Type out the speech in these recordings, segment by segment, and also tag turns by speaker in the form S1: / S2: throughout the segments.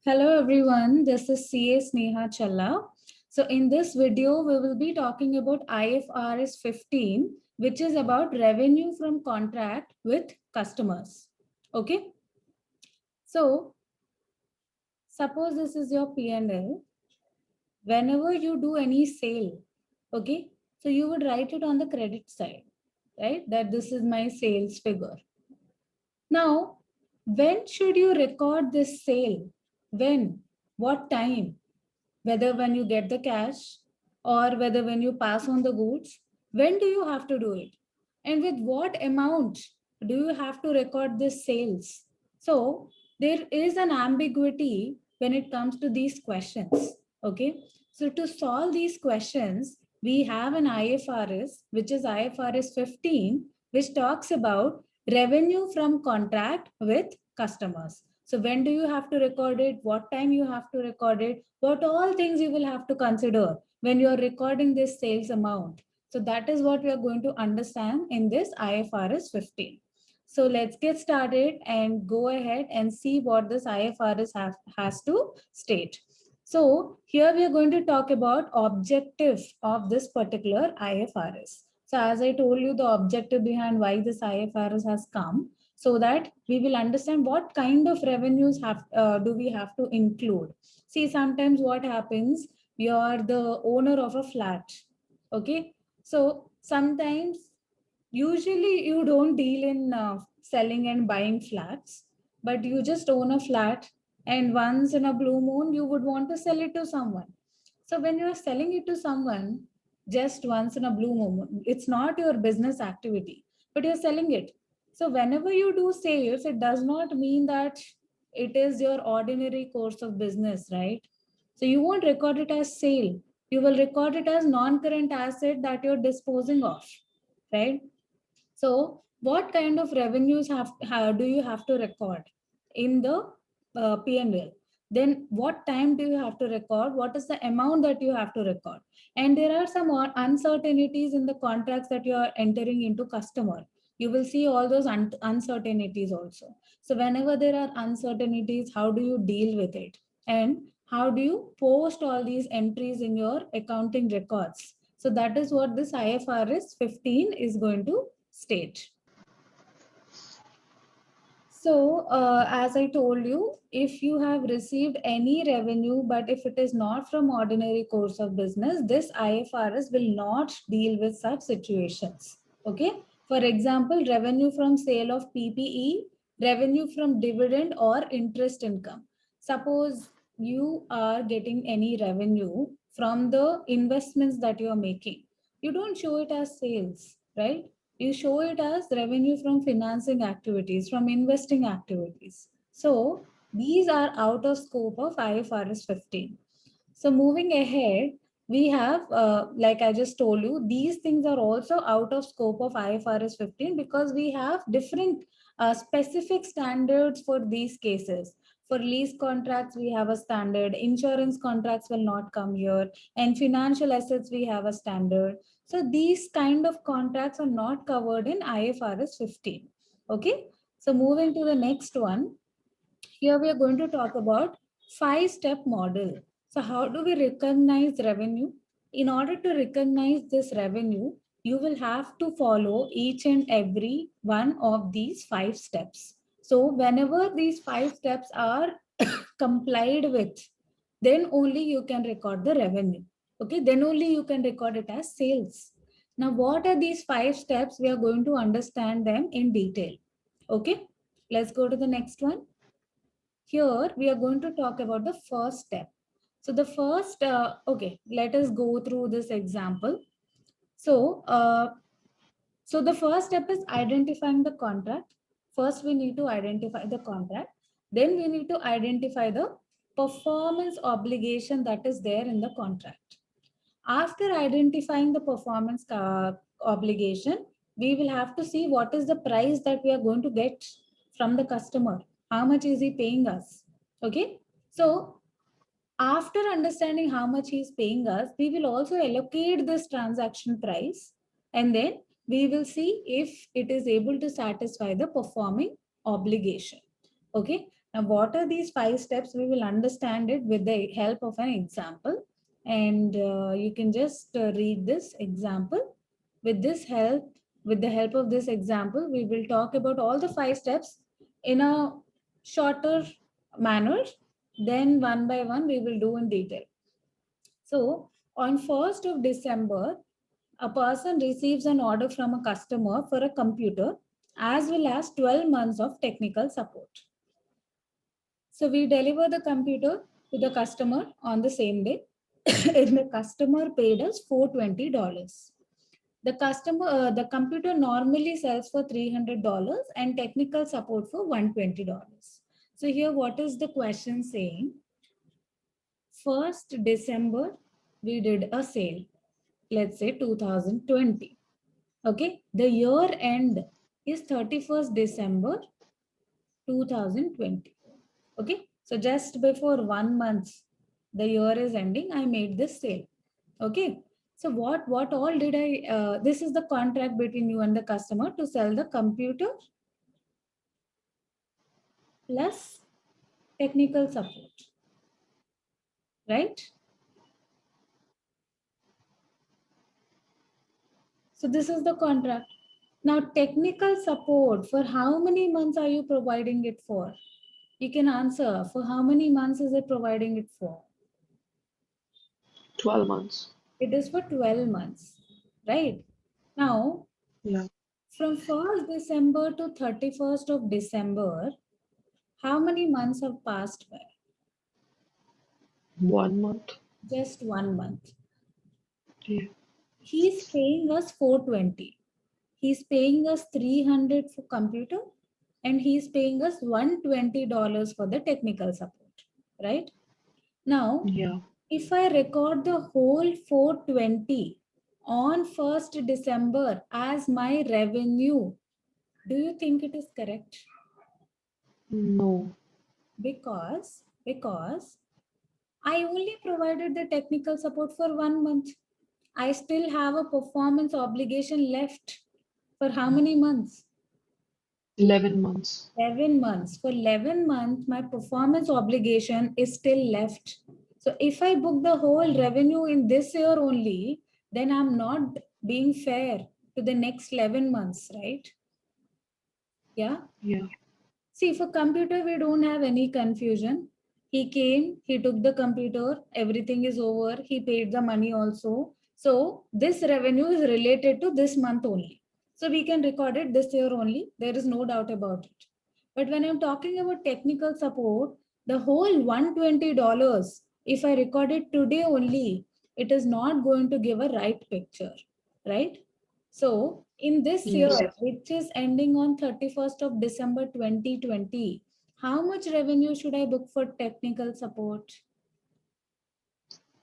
S1: Hello everyone, this is CA Sneha Challa. So in this video, we will be talking about IFRS 15, which is about revenue from contract with customers. Okay, so suppose this is your P&L. Whenever you do any sale, okay, so you would write it on the credit side, right? That this is my sales figure. Now, when should you record this sale? When? What time? Whether when you get the cash or whether when you pass on the goods, when do you have to do it? And with what amount do you have to record this sales? So there is an ambiguity when it comes to these questions. Okay. So to solve these questions, we have an IFRS, which is IFRS 15, which talks about revenue from contract with customers. So when do you have to record it? What time you have to record it? What all things you will have to consider when you are recording this sales amount. So that is what we are going to understand in this IFRS 15. So let's get started and go ahead and see what this IFRS has to state. So here we are going to talk about objective of this particular IFRS. So as I told you, the objective behind why this IFRS has come, so that we will understand what kind of revenues do we have to include. See, sometimes what happens, you are the owner of a flat. Okay. So sometimes, usually you don't deal in selling and buying flats, but you just own a flat, and once in a blue moon, you would want to sell it to someone. So when you're selling it to someone, just once in a blue moon, it's not your business activity, but you're selling it. So whenever you do sales, it does not mean that it is your ordinary course of business, right? So you won't record it as sale. You will record it as non-current asset that you're disposing of, right? So what kind of revenues do you have to record in the P&L? Then what time do you have to record? What is the amount that you have to record? And there are some uncertainties in the contracts that you are entering into customer. You will see all those uncertainties also. So whenever there are uncertainties, how do you deal with it? And how do you post all these entries in your accounting records? So that is what this IFRS 15 is going to state. So, as I told you, if you have received any revenue, but if it is not from ordinary course of business, this IFRS will not deal with such situations. Okay. For example, revenue from sale of PPE, revenue from dividend or interest income. Suppose you are getting any revenue from the investments that you are making. You don't show it as sales, right? You show it as revenue from financing activities, from investing activities. So these are out of scope of IFRS 15. So moving ahead, we have, like I just told you, these things are also out of scope of IFRS 15 because we have different specific standards for these cases. For lease contracts, we have a standard. Insurance contracts will not come here. And financial assets, we have a standard. So these kind of contracts are not covered in IFRS 15. Okay. So moving to the next one, here we are going to talk about 5-step model. So how do we recognize revenue? In order to recognize this revenue, you will have to follow each and every one of these 5 steps. So whenever these 5 steps are complied with, then only you can record the revenue. Okay, then only you can record it as sales. Now, what are these 5 steps? We are going to understand them in detail. Okay, let's go to the next one. Here we are going to talk about the first step. So the first, okay, let us go through this example. So, so the first step is identifying the contract. First, we need to identify the contract. Then we need to identify the performance obligation that is there in the contract. After identifying the performance obligation, we will have to see what is the price that we are going to get from the customer. How much is he paying us? Okay. So after understanding how much he is paying us, we will also allocate this transaction price, and then we will see if it is able to satisfy the performing obligation. Okay. Now, what are these 5 steps? We will understand it with the help of an example. And you can just read this example. With this help, with the help of this example, we will talk about all the 5 steps in a shorter manner. Then one by one, we will do in detail. So on 1st of December, a person receives an order from a customer for a computer as well as 12 months of technical support. So we deliver the computer to the customer on the same day. And the customer paid us $420. The computer normally sells for $300 and technical support for $120. So here, what is the question saying? 1st December, we did a sale. Let's say 2020. Okay, the year end is 31st December 2020. Okay, so just before 1 month, the year is ending, I made this sale. Okay, so what all did I, this is the contract between you and the customer to sell the computer plus technical support, right? So this is the contract. Now, technical support, for how many months are you providing it for? You can answer, for how many months is it providing it for?
S2: 12 months.
S1: It is for 12 months, right? Now,
S2: Yeah.
S1: from 1st December to 31st of December, how many months have passed by?
S2: 1 month.
S1: Just 1 month.
S2: Yeah.
S1: He's paying us 420. He's paying us 300 for computer and he's paying us $120 for the technical support, right? Now,
S2: Yeah.
S1: if I record the whole 420 on 1st December as my revenue, do you think it is correct?
S2: No.
S1: Because I only provided the technical support for 1 month. I still have a performance obligation left for how many months?
S2: 11 months.
S1: 11 months. For 11 months, my performance obligation is still left. So if I book the whole revenue in this year only, then I'm not being fair to the next 11 months, right? Yeah.
S2: Yeah.
S1: See, for computer, we don't have any confusion. He came, he took the computer, everything is over, he paid the money also. So this revenue is related to this month only. So we can record it this year only. There is no doubt about it. But when I'm talking about technical support, the whole $120, if I record it today only, it is not going to give a right picture, right? So in this year,
S2: Yes.
S1: which is ending on 31st of December 2020, how much revenue should I book for technical support?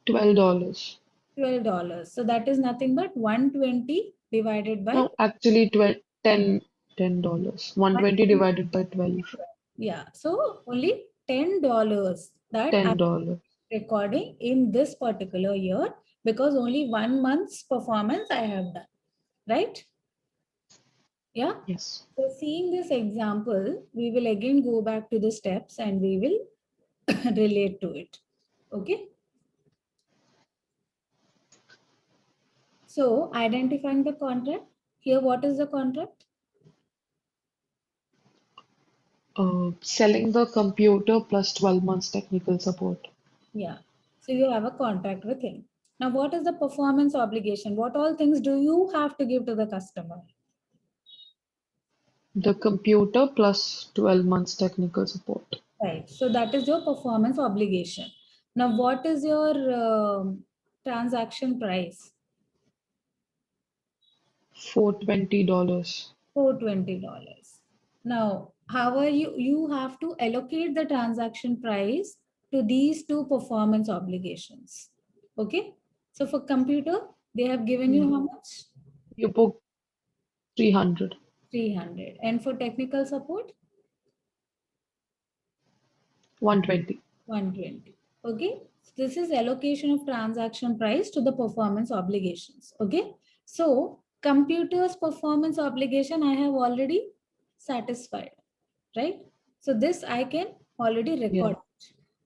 S2: $12.
S1: $12. So that is nothing but 120 divided by
S2: No, actually 12, 10, $10. 120 divided by 12.
S1: yeah. So only $10 that I'm
S2: $10.
S1: recording in this particular year because only 1 month's performance I have done, right? Yeah.
S2: Yes.
S1: So seeing this example, we will again go back to the steps and we will relate to it. Okay. So identifying the contract. Here, what is the contract?
S2: Selling the computer plus 12 months technical support.
S1: Yeah. So you have a contract with him. Now, what is the performance obligation? What all things do you have to give to the customer?
S2: The computer plus 12 months technical support.
S1: Right. So that is your performance obligation. Now, what is your transaction price?
S2: $420.
S1: $420. Now, how are you? You have to allocate the transaction price to these two performance obligations. Okay. So for computer, they have given you
S2: Yeah.
S1: how much?
S2: You book 300.
S1: 300. And for technical support,
S2: 120.
S1: 120. Okay. So this is allocation of transaction price to the performance obligations. Okay. So computer's performance obligation I have already satisfied, right? So this I can already
S2: Yeah.
S1: recorded.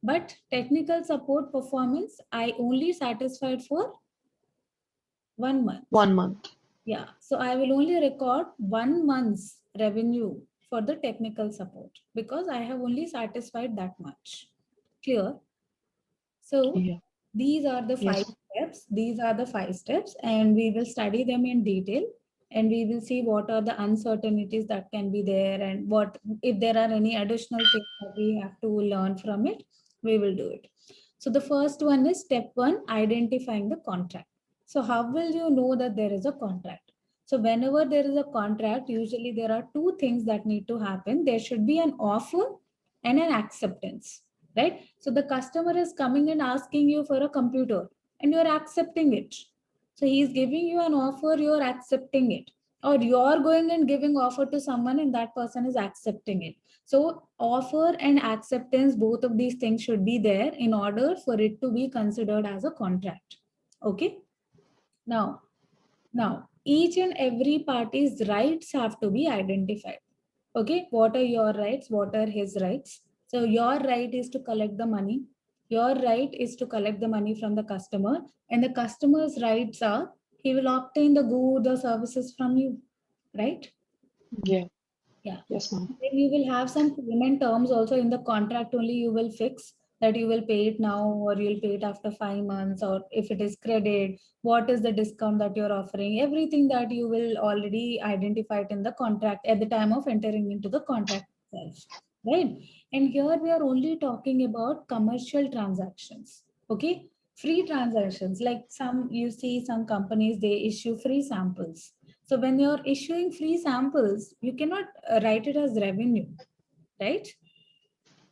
S1: But technical support performance, I only satisfied for 1 month.
S2: 1 month.
S1: Yeah, so I will only record 1 month's revenue for the technical support because I have only satisfied that much. Clear? So
S2: Yeah.
S1: these are the five
S2: Yes.
S1: steps. These are the 5 steps, and we will study them in detail. And we will see what are the uncertainties that can be there, and what if there are any additional things that we have to learn from it. We will do it. So the first one is step one: identifying the contract. So how will you know that there is a contract? So whenever there is a contract, usually there are two things that need to happen. There should be an offer and an acceptance, right? So the customer is coming and asking you for a computer and you're accepting it. So he's giving you an offer, you're accepting it. Or you're going and giving offer to someone and that person is accepting it. So offer and acceptance, both of these things should be there in order for it to be considered as a contract. Okay. Now, each and every party's rights have to be identified. Okay, what are your rights? What are his rights? So your right is to collect the money. Your right is to collect the money from the customer, and the customer's rights are he will obtain the goods or services from you, right?
S2: Yeah.
S1: Yeah.
S2: Yes, ma'am.
S1: Then you will have some payment terms also in the contract, only you will fix that you will pay it now or you'll pay it after 5 months, or if it is credit, what is the discount that you're offering, everything that you will already identify it in the contract at the time of entering into the contract itself, right? And here we are only talking about commercial transactions, okay? Free transactions, like some you see some companies they issue free samples. So when you're issuing free samples, you cannot write it as revenue, right?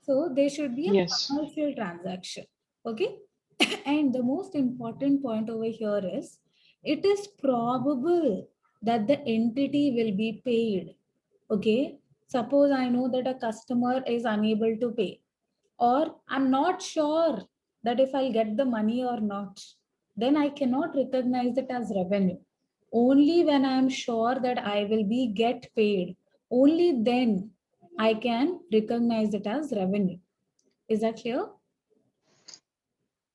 S1: So there should be a
S2: Yes.
S1: commercial transaction. Okay. And the most important point over here is it is probable that the entity will be paid. Okay. Suppose I know that a customer is unable to pay, or I'm not sure that if I'll get the money or not, then I cannot recognize it as revenue. Only when I am sure that I will be get paid, only then I can recognize it as revenue. Is that clear?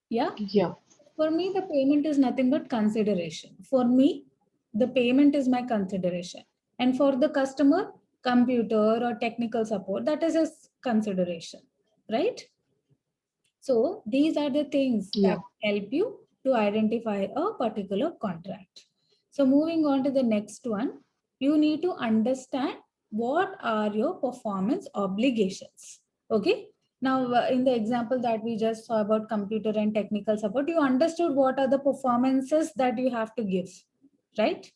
S1: Yeah.
S2: Yeah.
S1: For me, the payment is nothing but consideration. For me, the payment is my consideration. And for the customer, computer or technical support, that is his consideration, right? So these are the things that
S2: Yeah.
S1: help you to identify a particular contract. So moving on to the next one, you need to understand what are your performance obligations. Okay. Now, in the example that we just saw about computer and technical support, you understood what are the performances that you have to give, right?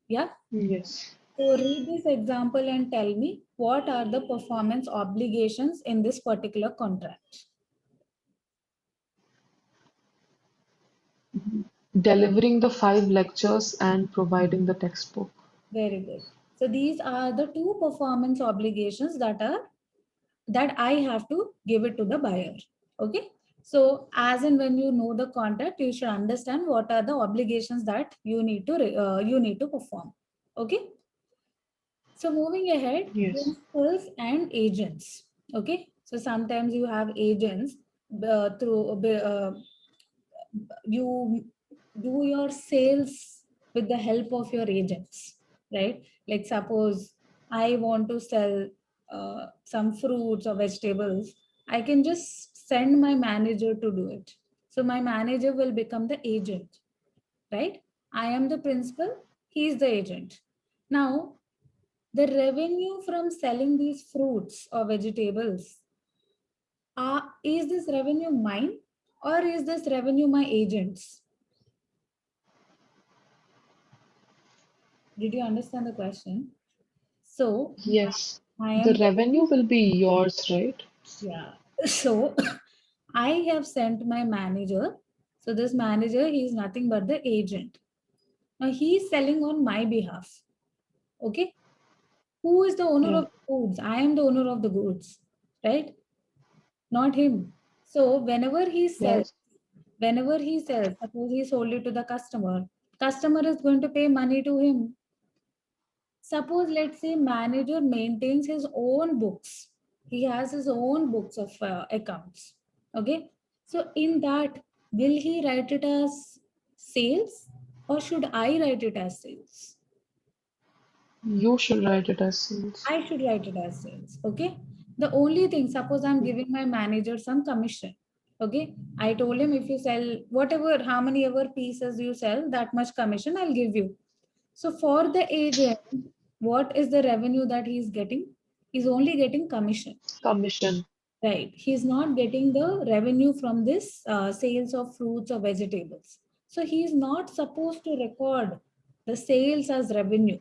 S1: Yeah.
S2: Yes.
S1: So read this example and tell me what are the performance obligations in this particular contract.
S2: Delivering the 5 lectures and providing the textbook.
S1: Very good. So these are the two performance obligations that I have to give it to the buyer. Okay. So as and when you know the contract, you should understand what are the obligations that you need to perform. Okay. So moving ahead,
S2: Yes.
S1: principals and agents. Okay. So sometimes you have agents through you do your sales with the help of your agents, right? Like suppose I want to sell some fruits or vegetables, I can just send my manager to do it. So my manager will become the agent, right? I am the principal, he is the agent. Now, the revenue from selling these fruits or vegetables, is this revenue mine or is this revenue my agent's? Did you understand the question? So
S2: Yes.
S1: I
S2: The
S1: am,
S2: revenue will be yours, right?
S1: yeah. So I have sent my manager. So this manager, he is nothing but the agent. Now he is selling on my behalf. Okay. Who is the owner
S2: Yeah.
S1: of the goods? I am the owner of the goods, right? Not him. So
S2: Yes.
S1: whenever he sells, suppose he sold it to the customer is going to pay money to him. Suppose let's say manager maintains his own books. He has his own books of accounts. Okay. So in that, will he write it as sales or should I write it as sales?
S2: You should write it as sales.
S1: I should write it as sales. Okay. The only thing, suppose I'm giving my manager some commission. Okay. I told him if you sell whatever, how many ever pieces you sell, that much commission I'll give you. So for the agent, what is the revenue that he's getting? He's only getting commission.
S2: Commission.
S1: Right. He's not getting the revenue from this sales of fruits or vegetables. So he's not supposed to record the sales as revenue.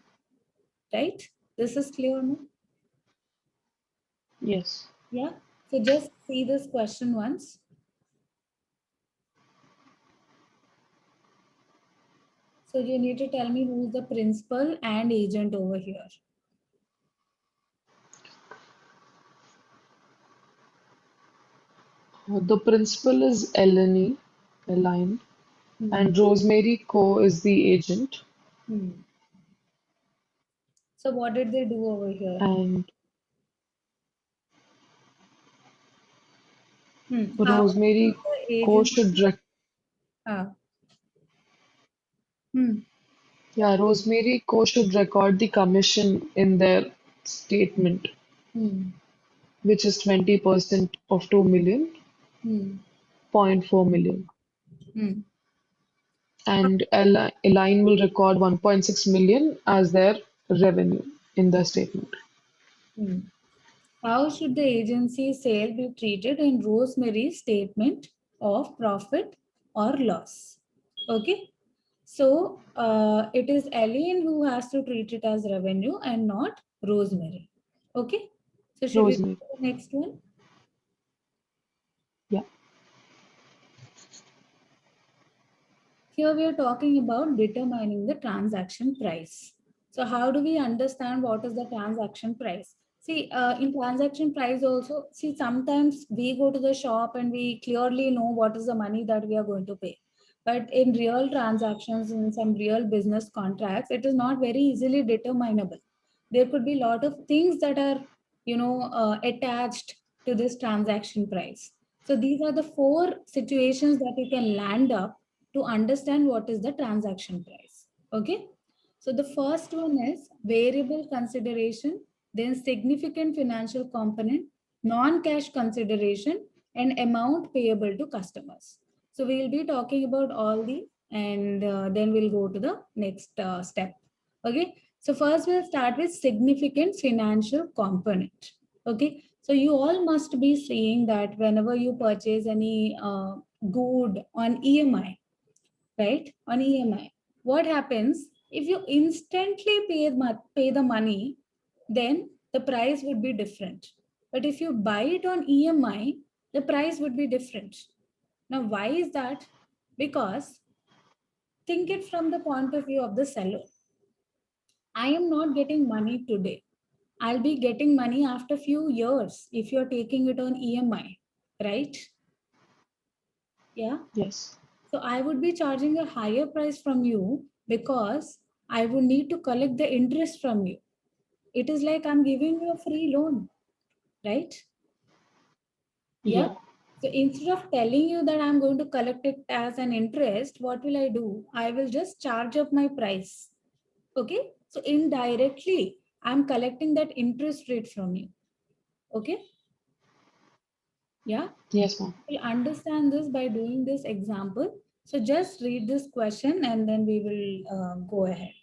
S1: Right. This is clear, no?
S2: Yes.
S1: Yeah. So just see this question once. So you need to tell me who is the principal and agent over here.
S2: The principal is Eleni, Elaine,
S1: Hmm.
S2: and Rosemary Co is the agent,
S1: Hmm. So what did they do over here?
S2: and
S1: How
S2: Rosemary
S1: should the
S2: Co
S1: agent?
S2: should rec
S1: Ah. Hmm.
S2: Rosemary Co should record the commission in their statement,
S1: Hmm.
S2: which is 20% of 2 million,
S1: Hmm.
S2: 0.4 million.
S1: Hmm.
S2: And Elaine will record 1.6 million as their revenue in their statement.
S1: Hmm. How should the agency sale be treated in Rosemary's statement of profit or loss? Okay. So it is Ellen who has to treat it as revenue and not Rosemary. Okay. So should we go
S2: Rosemary.
S1: to the next one?
S2: Yeah.
S1: Here we are talking about determining the transaction price. So how do we understand what is the transaction price? See, in transaction price also, see, sometimes we go to the shop and we clearly know what is the money that we are going to pay. But in real transactions, in some real business contracts, it is not very easily determinable. There could be a lot of things that are, attached to this transaction price. So these are the four situations that you can land up to understand what is the transaction price. Okay. So the first one is variable consideration, then significant financial component, non-cash consideration, and amount payable to customers. So we will be talking about all these and then we'll go to the next step. Okay. So first we'll start with significant financial component. Okay. So you all must be seeing that whenever you purchase any good on EMI, right? On EMI. What happens if you instantly pay the money, then the price would be different. But if you buy it on EMI, the price would be different. Now, why is that? Because think it from the point of view of the seller. I am not getting money today. I'll be getting money after few years if you're taking it on EMI, right? Yeah.
S2: Yes.
S1: So I would be charging a higher price from you because I would need to collect the interest from you. It is like I'm giving you a free loan, right? Yeah.
S2: Yeah.
S1: So instead of telling you that I'm going to collect it as an interest, what will I do? I will just charge up my price. Okay. So indirectly, I'm collecting that interest rate from you. Okay. Yeah.
S2: Yes, ma'am.
S1: We'll understand this by doing this example. So just read this question and then we will go ahead.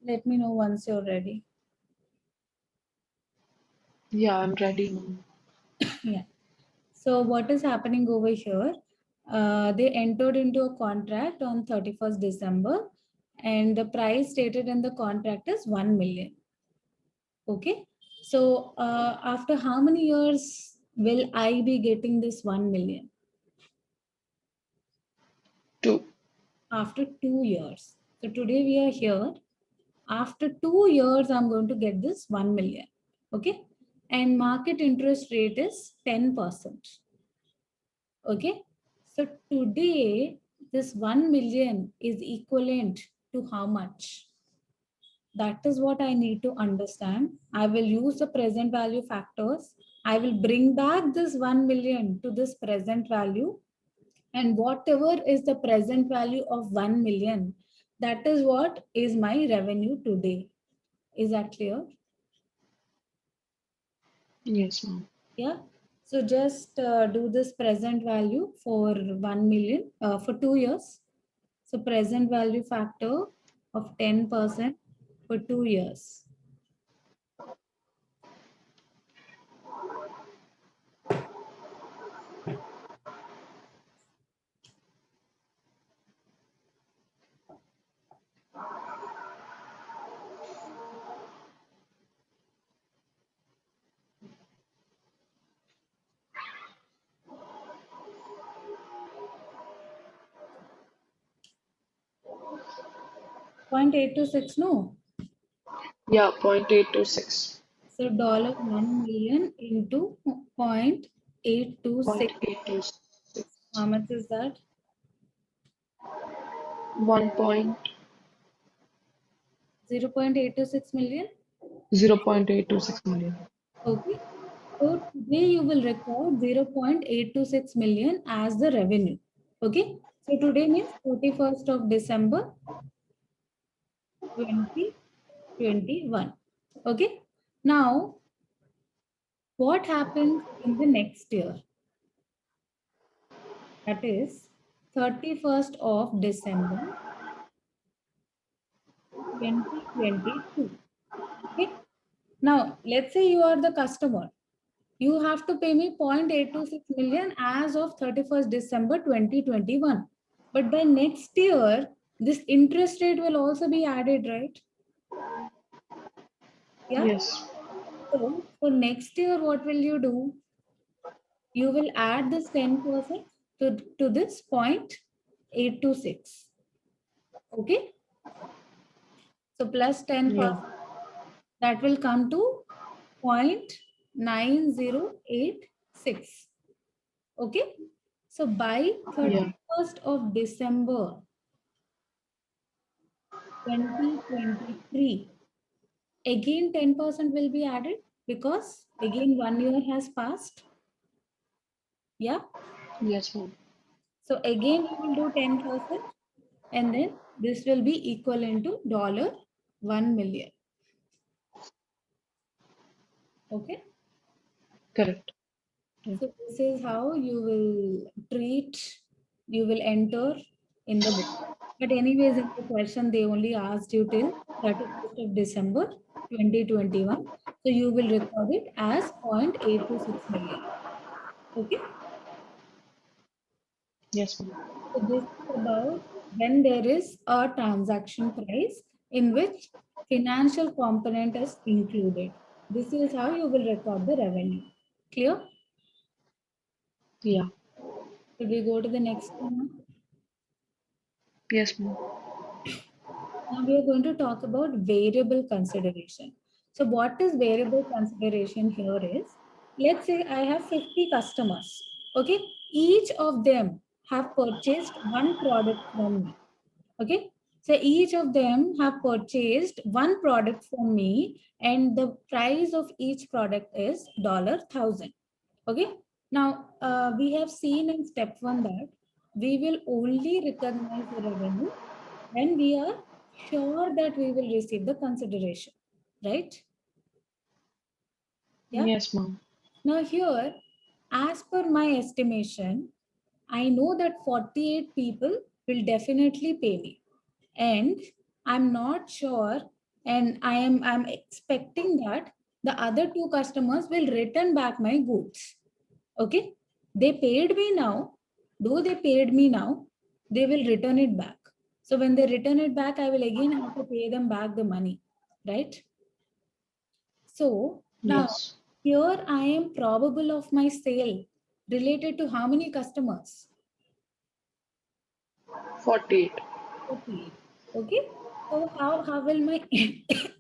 S1: Let me know once you're ready.
S2: Yeah, I'm ready, ma'am.
S1: Yeah. So what is happening over here? They entered into a contract on 31st December and the price stated in the contract is 1 million. Okay. So after how many years will I be getting this 1 million?
S2: 2.
S1: After 2 years. So today we are here. After 2 years, I'm going to get this 1 million. Okay. And market interest rate is 10%. Okay. So today, this 1 million is equivalent to how much? That is what I need to understand. I will use the present value factors. I will bring back this 1 million to this present value. And whatever is the present value of 1 million, that is what is my revenue today. Is that clear?
S2: Yes, ma'am.
S1: Yeah. So just do this present value for 1 million for 2 years. So present value factor of 10% for 2 years. 0.826, no?
S2: Yeah, 0.826.
S1: So $1 million into 0.826.
S2: 0.826.
S1: How much is that? 0.826 million.
S2: 0.826 million.
S1: Okay. So today you will record 0.826 million as the revenue. Okay. So today means 31st of December 2021. Okay. Now, what happens in the next year? That is 31st of December 2022. Okay. Now, let's say you are the customer. You have to pay me 0.826 million as of 31st December 2021. But by next year, this interest rate will also be added, right? Yeah.
S2: Yes.
S1: So for next year, what will you do? You will add this 10% to this 0.826. Okay. So plus 10%,
S2: Yeah.
S1: that will come to 0.9086. Okay. So by
S2: Yeah.
S1: 31st of December 2023, again 10% will be added because again 1 year has passed. Yeah.
S2: Yes, ma'am.
S1: So again we will do 10% and then this will be equivalent to $1 million. Okay.
S2: Correct. Yeah.
S1: So this is how you will you will enter in the book. But anyways, in the question, they only asked you till 31st of December 2021. So you will record it as 0.826 million. Okay.
S2: Yes, ma'am.
S1: So this is about when there is a transaction price in which financial component is included. This is how you will record the revenue. Clear?
S2: Yeah.
S1: Should we go to the next one now?
S2: Yes, ma'am.
S1: Now we are going to talk about variable consideration. So what is variable consideration here is, let's say I have 50 customers. Okay. Each of them have purchased one product from me. Okay. So each of them have purchased one product from me and the price of each product is $1,000. Okay. Now we have seen in step one that we will only recognize the revenue when we are sure that we will receive the consideration, right? Yeah.
S2: Yes, ma'am.
S1: Now here, as per my estimation, I know that 48 people will definitely pay me. And I'm not sure, and I'm expecting that the other two customers will return back my goods. Okay. They paid me now. Though they paid me now, they will return it back. So when they return it back, I will again have to pay them back the money, right? So now
S2: Yes.
S1: here I am probable of my sale related to how many customers?
S2: 48.
S1: 48. Okay. So how will my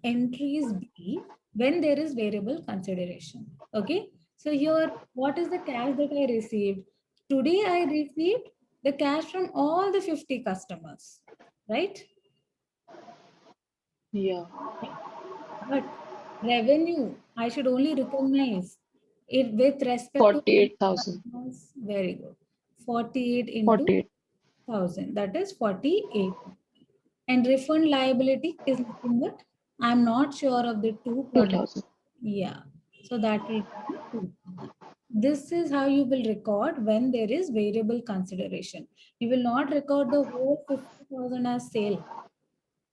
S1: entries be? when there is variable consideration. Okay. So here, what is the cash that I received? Today I received the cash from all the 50 customers, right?
S2: Yeah.
S1: But revenue, I should only recognize it with respect to
S2: 48,000.
S1: customers. Very good. 48 into
S2: 48.
S1: 1000, that is 48. And refund liability is nothing but I'm not sure of the two products.
S2: 2,000.
S1: Yeah. So that will be 2,000. This is how you will record when there is variable consideration. You will not record the whole 50,000 as sale.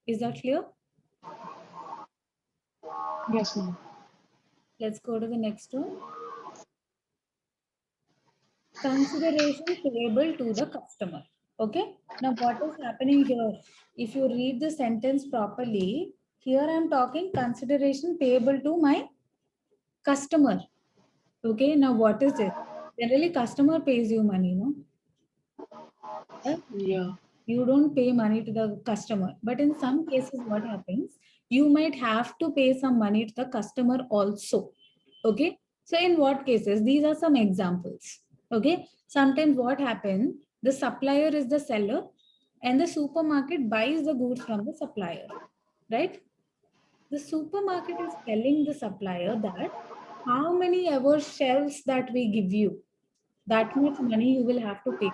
S1: Is that clear?
S2: Yes, ma'am.
S1: Let's go to the next one. Consideration payable to the customer. Okay. Now, what is happening here? If you read the sentence properly, here I'm talking consideration payable to my customer. Okay. Now, what is it? Generally, customer pays you money, no? Yeah?
S2: Yeah.
S1: You don't pay money to the customer. But in some cases, what happens? You might have to pay some money to the customer also. Okay. So, in what cases? These are some examples. Okay. Sometimes what happens? The supplier is the seller and the supermarket buys the goods from the supplier. Right? The supermarket is telling the supplier that how many ever shelves that we give you, that much money you will have to pay.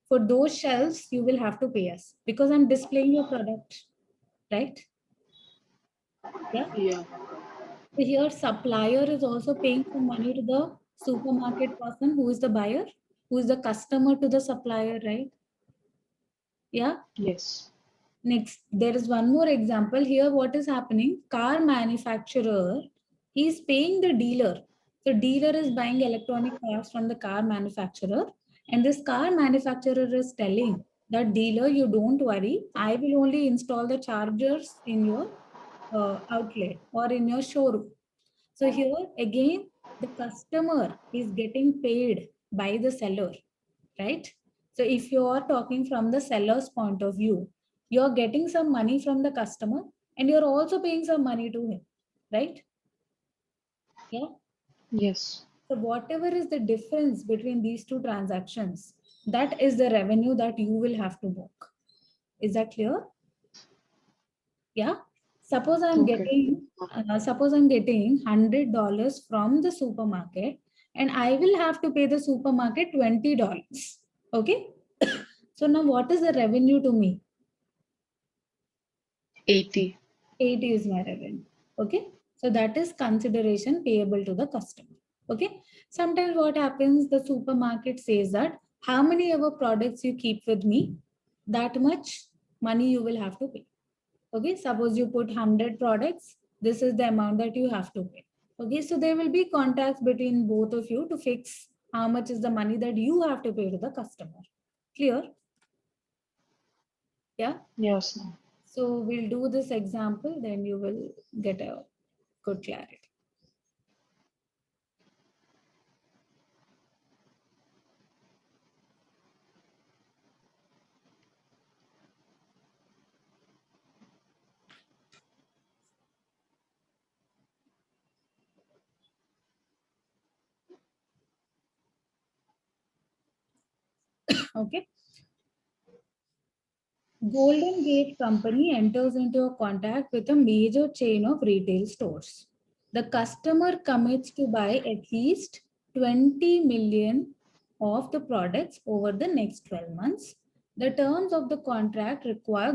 S1: For those shelves, you will have to pay us because I'm displaying your product, right? Yeah.
S2: Yeah.
S1: So here, supplier is also paying some money to the supermarket person who is the buyer, who is the customer to the supplier, right? Yeah.
S2: Yes.
S1: Next, there is one more example here. What is happening? Car manufacturer, he is paying the dealer. So dealer is buying electronic parts from the car manufacturer, and this car manufacturer is telling that dealer, you don't worry, I will only install the chargers in your outlet or in your showroom. So here again, the customer is getting paid by the seller, right? So if you are talking from the seller's point of view, you're getting some money from the customer and you're also paying some money to him, right? Yeah.
S2: Yes.
S1: So whatever is the difference between these two transactions, that is the revenue that you will have to book. Is that clear? Yeah. Suppose I'm
S2: Okay.
S1: getting, suppose I'm getting $100 from the supermarket, and I will have to pay the supermarket $20. Okay. So now what is the revenue to me?
S2: 80.
S1: 80 is my revenue. Okay. So that is consideration payable to the customer. Okay. Sometimes what happens, the supermarket says that how many ever products you keep with me, that much money you will have to pay. Okay. Suppose you put 100 products, this is the amount that you have to pay. Okay. So there will be contacts between both of you to fix how much is the money that you have to pay to the customer. Clear? Yeah.
S2: Yes, ma'am.
S1: So we'll do this example, then you will get a good clarity. Okay. Golden Gate Company enters into a contract with a major chain of retail stores. The customer commits to buy at least 20 million of the products over the next 12 months. The terms of the contract require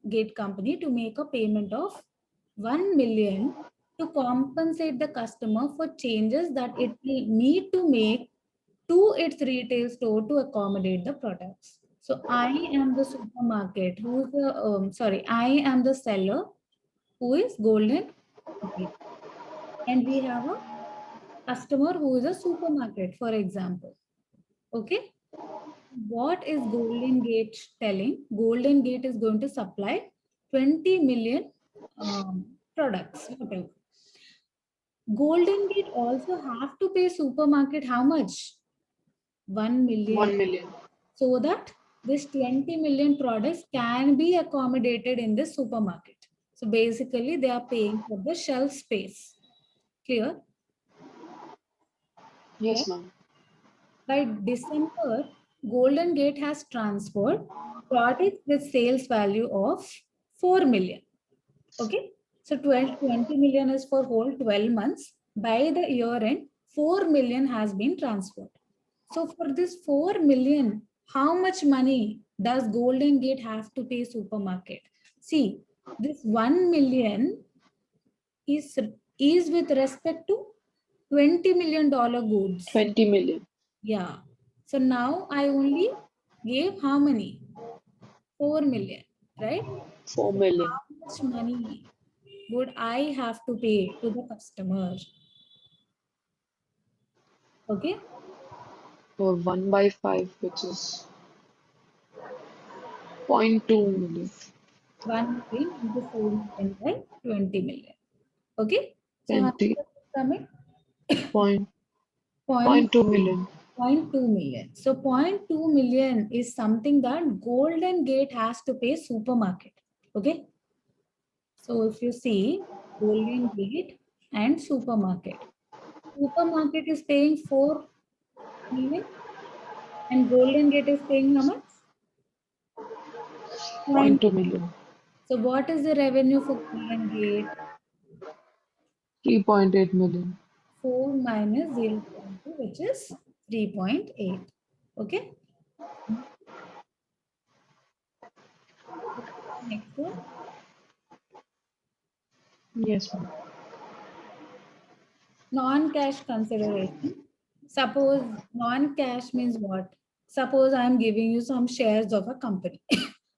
S1: Gate Company to make a payment of 1 million to compensate the customer for changes that it will need to make to its retail store to accommodate the products. So I am the supermarket who's the I am the seller who is Golden Gate. And we have a customer who is a supermarket, for example. Okay. What is Golden Gate telling? Golden Gate is going to supply 20 million products, whatever. Golden Gate also have to pay supermarket how much? 1 million,
S2: 1 million.
S1: so that this 20 million products can be accommodated in this supermarket. So basically they are paying for the shelf space. Clear? Yeah.
S2: Yes, ma'am.
S1: By December, Golden Gate has transferred products with sales value of 4 million. Okay. So 20 million is for whole 12 months. By the year end, 4 million has been transferred. So for this 4 million, how much money does Golden Gate have to pay supermarket? See, this 1 million is, is with respect to $20 million goods.
S2: 20 million.
S1: Yeah. So now I only gave how many? 4 million, right?
S2: 4
S1: So
S2: million.
S1: how much money would I have to pay to the customer? Okay.
S2: Or 1 by 5, which is 0.2 million.
S1: 1 million into 4 million by 20 million. Okay. So how much
S2: 20
S1: is it coming?
S2: point,
S1: Point,
S2: 0.2 million.
S1: 0.2 million. So 0.2 million is something that Golden Gate has to pay supermarket. Okay. So if you see Golden Gate and supermarket. Supermarket is paying 4 million and Golden Gate is paying how much? Point.
S2: 0.2 million.
S1: So what is the revenue for Golden Gate?
S2: 3.8 million.
S1: 4 minus 0.2, which is 3.8. Okay. Next one.
S2: Yes, ma'am.
S1: Non-cash consideration. Suppose non-cash means what? Suppose I'm giving you some shares of a company.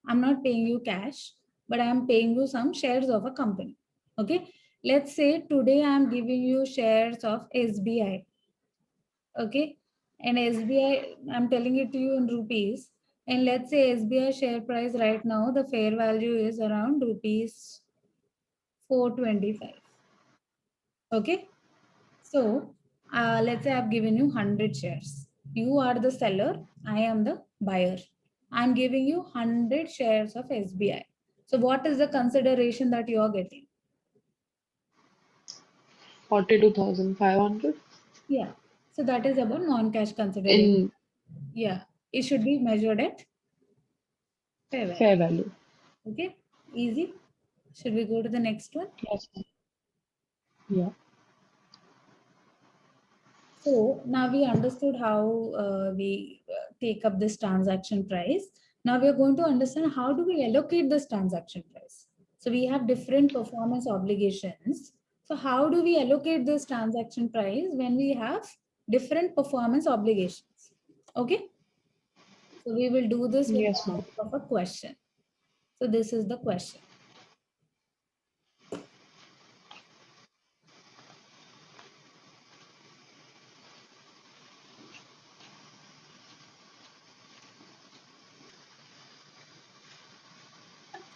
S1: I'm not paying you cash, but I'm paying you some shares of a company. Okay. Let's say today I'm giving you shares of SBI. Okay. And SBI, I'm telling it to you in rupees. And let's say SBI share price right now, the fair value is around rupees 425. Okay. So let's say I've given you 100 shares. You are the seller. I am the buyer. I'm giving you 100 shares of SBI. So what is the consideration that you are getting?
S2: 42,500
S1: Yeah. So that is about non-cash consideration.
S2: in
S1: Yeah. It should be measured at fair value.
S2: fair value.
S1: Okay. Easy. Should we go to the next one?
S2: Yes, ma'am. Yeah.
S1: So now we understood how we take up this transaction price. Now we are going to understand how do we allocate this transaction price. So we have different performance obligations. So how do we allocate this transaction price when we have different performance obligations? Okay. So we will do this with
S2: Yes,
S1: the
S2: ma'am.
S1: help of a question. So this is the question.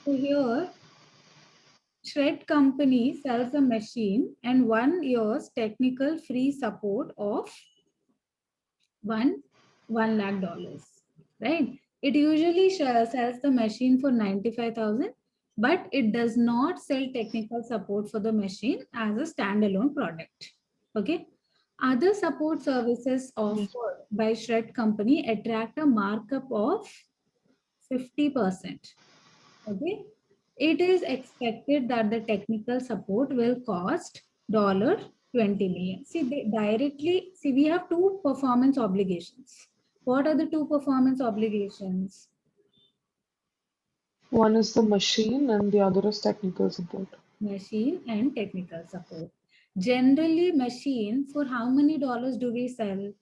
S1: So here Shred company sells a machine and 1 year's technical free support of one lakh dollars, right? It usually sells the machine for 95,000, but it does not sell technical support for the machine as a standalone product. Okay. Other support services
S2: Yes.
S1: offered by Shred company attract a markup of 50%. Okay. It is expected that the technical support will cost $20 million. See, they directly see we have two performance obligations. What are the two performance obligations?
S2: One is the machine and the other is technical support.
S1: Machine and technical support. Generally, machine for how many dollars do we sell?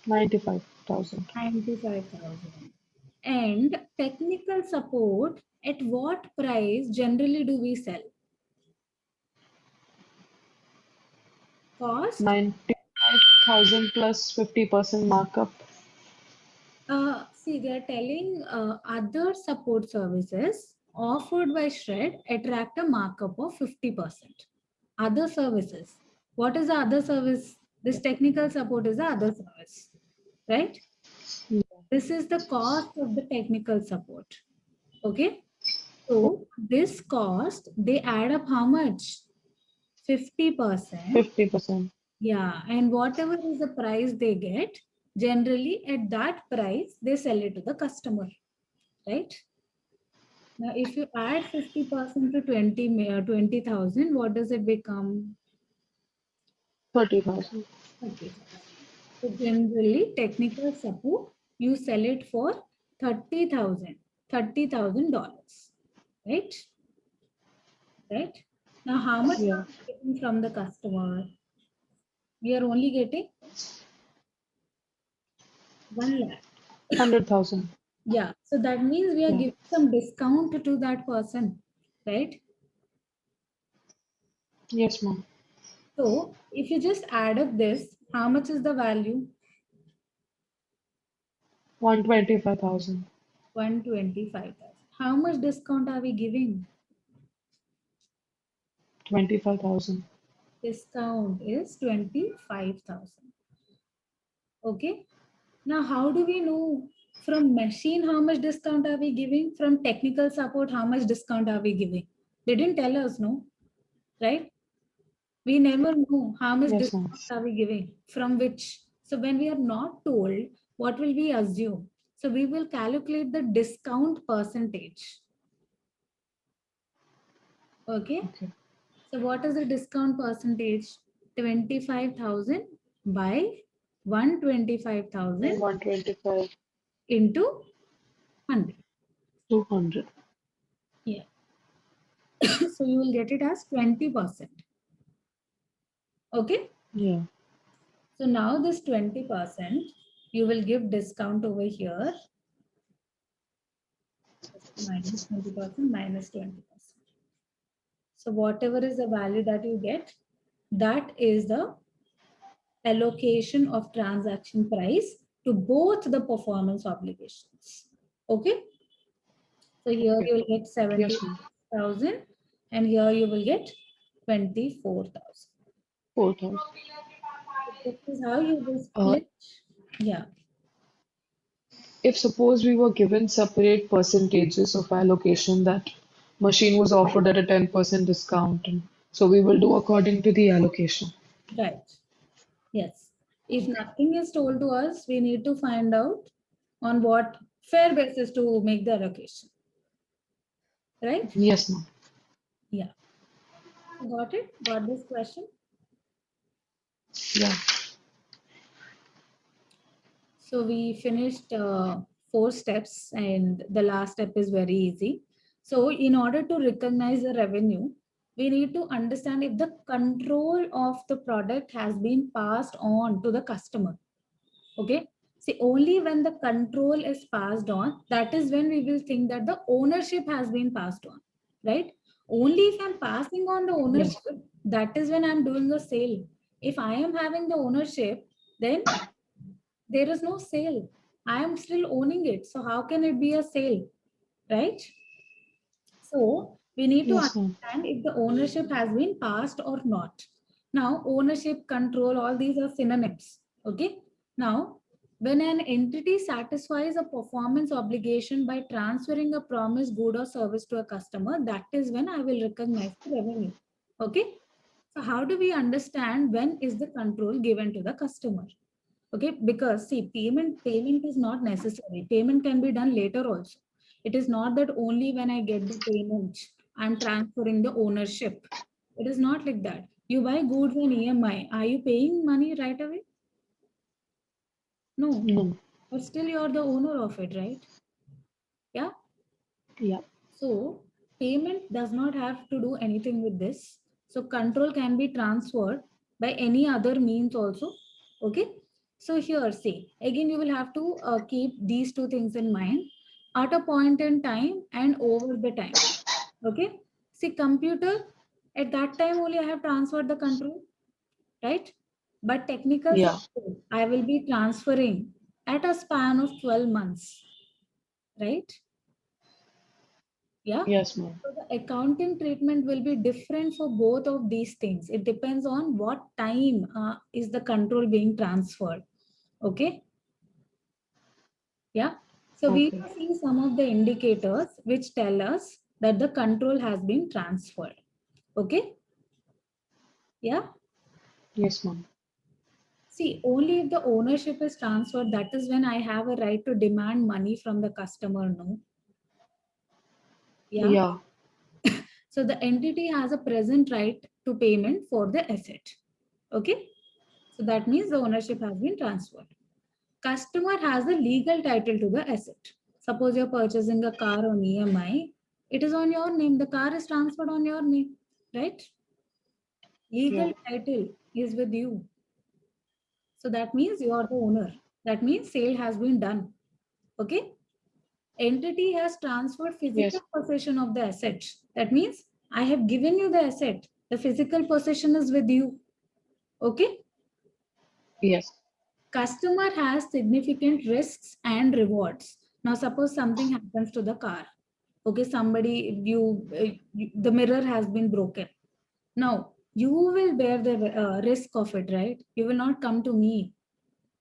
S2: 95,000.
S1: 95,000. And technical support, at what price generally do we sell? Cost?
S2: 95,000 plus 50% markup.
S1: See, they are telling other support services offered by Shred attract a markup of 50%. Other services. What is the other service? This technical support is the other service, right?
S2: Yeah.
S1: This is the cost of the technical support. Okay. So this cost, they add up how much? 50%.
S2: 50%.
S1: Yeah, and whatever is the price they get, generally at that price, they sell it to the customer, right? Now, if you add 50% to 20,000, what does it become?
S2: 30,000.
S1: 30,000. So generally, technical support, you sell it for 30,000, $30,000, right? Right? Now, how much are
S2: Yeah.
S1: we getting from the customer? We are only getting 1 lakh.
S2: 100,000.
S1: Yeah. So that means we are
S2: Yeah.
S1: giving some discount to that person, right?
S2: Yes, ma'am.
S1: So if you just add up this, how much is the value?
S2: 125,000.
S1: 125,000. How much discount are we giving?
S2: 25,000.
S1: Discount is 25,000. Okay. Now, how do we know from machine how much discount are we giving? From technical support, how much discount are we giving? They didn't tell us, no, right? We never know how much
S2: Yes, ma'am.
S1: discount are we giving, from which. So when we are not told, what will we assume? So we will calculate the discount percentage. Okay.
S2: Okay.
S1: So what is the discount percentage? 25,000 by 125,000
S2: 125,
S1: into 100.
S2: 200.
S1: Yeah. So you will get it as 20%. Okay.
S2: Yeah.
S1: So now this 20%, you will give discount over here. Minus 20%, minus 20%. So whatever is the value that you get, that is the allocation of transaction price to both the performance obligations. Okay. So here
S2: Okay.
S1: you will get
S2: Yes, ma'am.
S1: 70,000 and here you will get 24,000.
S2: 4,000.
S1: This is how you will
S2: Uh,
S1: split. Yeah.
S2: if suppose we were given separate percentages of allocation, that machine was offered at a 10% discount, and so we will do according to the allocation.
S1: Right. Yes. If nothing is told to us, we need to find out on what fair basis to make the allocation. Right?
S2: Yes, ma'am.
S1: Yeah. Got it? Got this question?
S2: Yeah.
S1: So we finished 4 steps and the last step is very easy. So in order to recognize the revenue, we need to understand if the control of the product has been passed on to the customer. Okay. See, only when the control is passed on, that is when we will think that the ownership has been passed on, right? Only if I'm passing on the
S2: Yes.
S1: ownership, that is when I'm doing a sale. If I am having the ownership, then there is no sale. I am still owning it. So how can it be a sale, right? So we need to
S2: Yes, ma'am.
S1: understand if the ownership has been passed or not. Now, ownership, control, all these are synonyms. Okay. Now, when an entity satisfies a performance obligation by transferring a promised good or service to a customer, that is when I will recognize the revenue. Okay. So how do we understand when is the control given to the customer? Okay, because see, payment is not necessary. Payment can be done later also. It is not that only when I get the payment I'm transferring the ownership. It is not like that. You buy goods on EMI, are you paying money right away? No.
S2: No.
S1: But still you're the owner of it, right? Yeah.
S2: Yeah.
S1: So payment does not have to do anything with this. So control can be transferred by any other means also. Okay. So here, see, again, you will have to keep these two things in mind at a point in time and over the time. Okay. See, computer, at that time only I have transferred the control, right? But technical
S2: Yeah.
S1: support, I will be transferring at a span of 12 months, right? Yeah.
S2: Yes, ma'am.
S1: So the accounting treatment will be different for both of these things. It depends on what time is the control being transferred. Okay. Yeah. So we
S2: Okay.
S1: will see some of the indicators which tell us that the control has been transferred. Okay? Yeah.
S2: Yes, ma'am.
S1: See, only if the ownership is transferred, that is when I have a right to demand money from the customer, no? Yeah.
S2: Yeah.
S1: So the entity has a present right to payment for the asset. Okay. So that means the ownership has been transferred. Customer has the legal title to the asset. Suppose you're purchasing a car on EMI, it is on your name. The car is transferred on your name, right?
S2: Yeah.
S1: Legal title is with you. So that means you are the owner. That means sale has been done. Okay. Entity has transferred physical
S2: Yes.
S1: possession of the asset. That means I have given you the asset. The physical possession is with you. Okay.
S2: Yes.
S1: Customer has significant risks and rewards. Now, suppose something happens to the car. Okay, somebody, the mirror has been broken. Now, you will bear the risk of it, right? You will not come to me.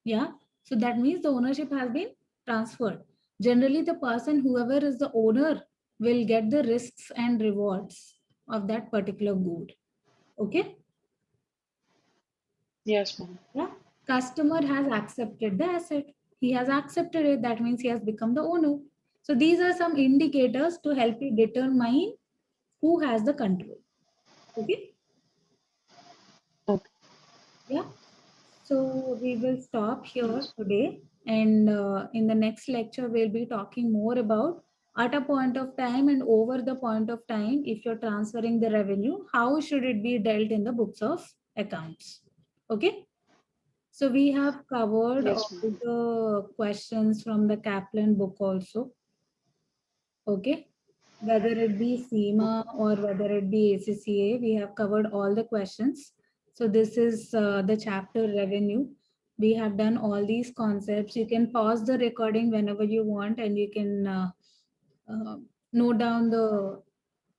S1: Yeah. So that means the ownership has been transferred. Generally, the person, whoever is the owner, will get the risks and rewards of that particular good. Okay.
S2: Yes, ma'am.
S1: Yeah. Customer has accepted the asset. He has accepted it. That means he has become the owner. So these are some indicators to help you determine who has the control. Okay.
S2: Okay.
S1: Yeah. So we will stop here
S2: Yes.
S1: today. And in the next lecture, we'll be talking more about at a point of time and over the point of time, if you're transferring the revenue, how should it be dealt in the books of accounts? Okay. So we have covered all
S2: Yes, ma'am.
S1: the questions from the Kaplan book also. Okay. Whether it be SEMA or whether it be ACCA, we have covered all the questions. So this is the chapter revenue. We have done all these concepts. You can pause the recording whenever you want and you can uh, note down the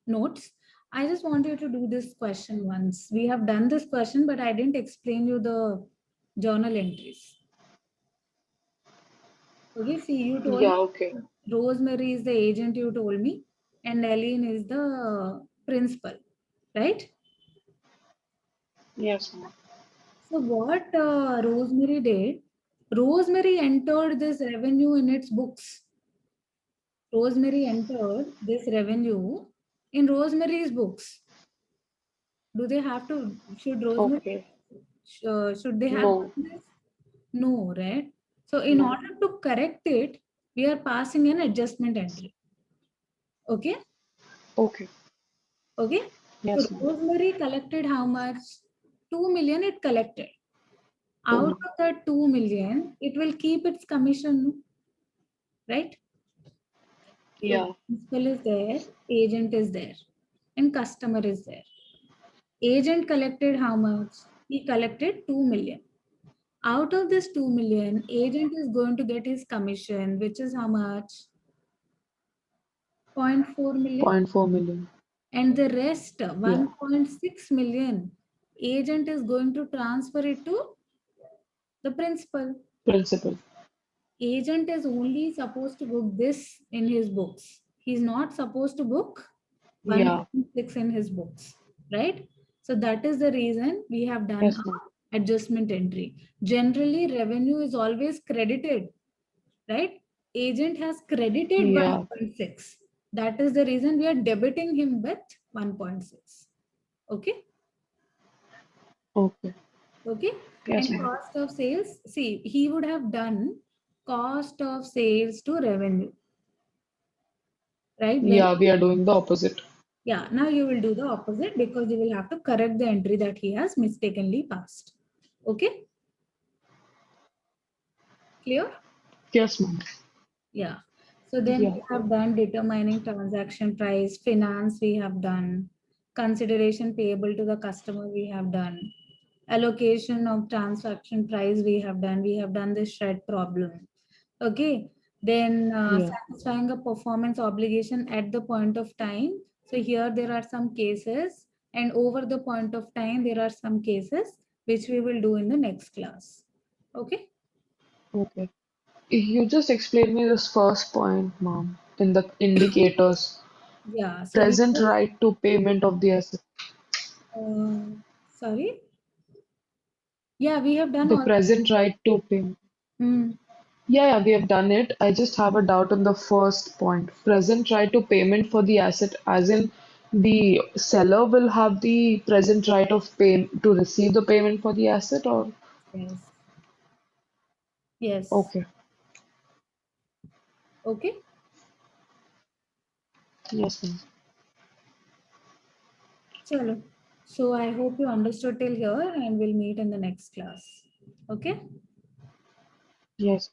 S1: notes. I just want you to do this question once. We have done this question, but I didn't explain you the journal entries. Okay, see, you told
S2: Yeah,
S1: me
S2: okay.
S1: Rosemary is the agent, you told me, and Eileen is the principal, right?
S2: Yes, ma'am.
S1: So, what Rosemary did, Rosemary entered this revenue in its books. Rosemary entered this revenue in Rosemary's books. Do they have to, should Rosemary,
S2: Okay.
S1: should they have
S2: No.
S1: done this? No, right? So, in
S2: No.
S1: order to correct it, we are passing an adjustment entry. Okay.
S2: Okay.
S1: Okay. So
S2: Yes, ma'am.
S1: Rosemary collected how much? 2 million it collected. Out
S2: Two.
S1: of that 2 million, it will keep its commission, right? So
S2: Yeah.
S1: principal is there, agent is there, and customer is there. Agent collected how much? He collected 2 million. Out of this 2 million, agent is going to get his commission, which is how much? 0.4 million.
S2: 0.4 million.
S1: And the rest,
S2: Yeah.
S1: 1.6 million, agent is going to transfer it to the principal.
S2: Principal.
S1: Agent is only supposed to book this in his books. He's not supposed to book
S2: Yeah.
S1: 1.6 in his books, right? So that is the reason we have done
S2: Yes, ma'am.
S1: a adjustment entry. Generally, revenue is always credited, right? Agent has credited
S2: Yeah.
S1: 1.6. That is the reason we are debiting him with 1.6. Okay.
S2: Okay.
S1: Okay.
S2: Yes,
S1: And
S2: ma'am.
S1: cost of sales, see, he would have done cost of sales to revenue, right? When,
S2: Yeah, we are doing the opposite.
S1: yeah, now you will do the opposite because you will have to correct the entry that he has mistakenly passed. Okay. Clear?
S2: Yes, ma'am.
S1: Yeah. So then
S2: Yeah.
S1: we have done determining transaction price, finance we have done, consideration payable to the customer we have done, allocation of transaction price we have done the shred problem. Okay. Then
S2: Yeah.
S1: satisfying a performance obligation at the point of time. So here there are some cases and over the point of time there are some cases which we will do in the next class. Okay.
S2: Okay. You just explained me this first point, ma'am, in the indicators.
S1: Yeah. So we
S2: Present
S1: have,
S2: right to payment of the asset.
S1: sorry. Yeah, we have done
S2: The
S1: all.
S2: present right to payment.
S1: Hmm.
S2: Yeah, we have done it. I just have a doubt on the first point. Present right to payment for the asset, as in the seller will have the present right of pay to receive the payment for the asset, or
S1: Yes. Yes.
S2: okay.
S1: Okay.
S2: Yes, ma'am.
S1: Chalo. So I hope you understood till here and we'll meet in the next class. Okay.
S2: Yes.